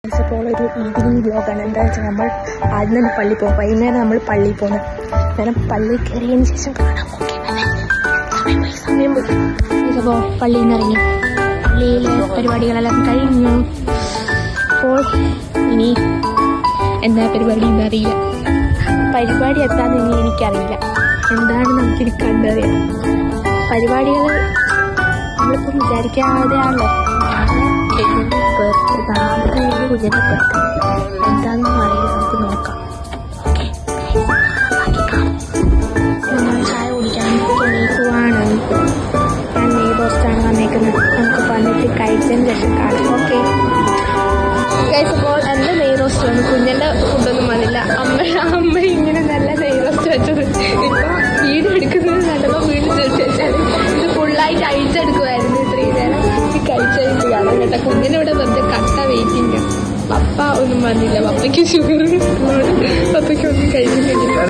അപ്പോൾ ഒരു ഈവനിങ് വ്ലോഗാണ്. എന്താ വെച്ചാൽ നമ്മൾ ആദ്യം തന്നെ പള്ളിയിൽ പോകും. വൈകുന്നേരം നമ്മൾ പള്ളിയിൽ പോകുന്നത്. നേരം പള്ളിയിൽ കയറിയതിന് ശേഷം കാണാം. സമയം പോയി. അപ്പോൾ പള്ളിയിൽ നിന്ന് ഇറങ്ങി. പള്ളിയിലെ പരിപാടികളെല്ലാം കഴിഞ്ഞു. അപ്പോൾ ഇനി എന്താ പരിപാടി എന്നറിയില്ല. പരിപാടി എത്താന്ന് എനിക്കറിയില്ല. എന്താണ് നമുക്കിനി കണ്ടറിയാം. പരിപാടികൾ നമ്മളിപ്പം വിചാരിക്കാതെയാണല്ലോ. കുഞ്ഞിൻ്റെ ബർത്ത്ഡേ എന്താണെന്ന് അറിയില്ല. നമുക്ക് നോക്കാം. നമ്മൾ ചായ കുടിക്കാൻ പോവാണ്. ഞാൻ നെയ്ബേഴ്സാണ് വന്നേക്കുന്നത്. നമുക്ക് വന്നിട്ട് കഴിച്ചതിന് ശേഷം കാണാം. ഓക്കെ കഴിച്ചപ്പോൾ എൻ്റെ നെയ് റോസ്റ്റ് വന്നു. കുഞ്ഞിൻ്റെ ഫുഡൊന്നും വന്നില്ല. അമ്മ ഇങ്ങനെ നല്ല നെയ് റോസ്റ്റ് വെച്ചത്. ഇപ്പോൾ വീട് എടുക്കുന്നത് നല്ലപ്പോൾ വീട് ചേർത്ത് വെച്ചാൽ ഇത് ഫുള്ളായിട്ട് അഴിച്ചെടുക്കുമായിരുന്നു. ഇത്രയും നേരം ഈ കഴിച്ചഴിച്ച് കാണാം കേട്ടോ. കുഞ്ഞിനിവിടെ വെറുതെ കട്ട വെയിറ്റിംഗ്. പപ്പ ഒന്നും വന്നില്ല. പപ്പയ്ക്ക് ഷുഗർ പപ്പയ്ക്ക് ഒന്നും കഴിക്കുന്നില്ല.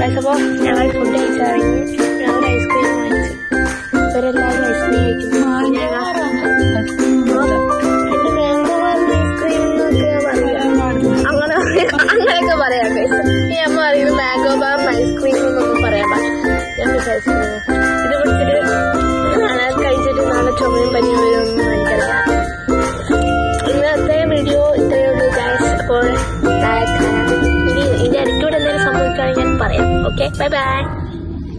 കഴിച്ചപ്പോൾ ഞങ്ങൾ ഫുഡ് കഴിച്ചറിഞ്ഞ് ഞങ്ങൾ ഐസ്ക്രീം വാങ്ങിച്ചു. ഇവരെല്ലാവരും ഐസ്ക്രീം കഴിക്കുന്നു. അങ്ങനെയൊക്കെ പറയാം. ഈ അമ്മ അറിയുന്നത് മാംഗോ ബാം ഐസ്ക്രീം എന്നൊന്നും പറയാൻ പാടില്ല. ഞാൻ ഐസ്ക്രീം ഇത് പിടിച്ചിട്ട് നാളെ കഴിച്ചിട്ട് നാളെ ചുമയും പനിയും വരുമെന്ന് എനിക്കറിയാം. ഇന്നത്തെ വീഡിയോ ഇത്രയേ ഉള്ളൂ ഗൈസ്. അപ്പോൾ ഇനി ഇതിൻ്റെ അടുത്തൂടെ എന്തെങ്കിലും സംഭവിക്കുകയാണെങ്കിൽ ഞാൻ പറയാം. Okay bye bye.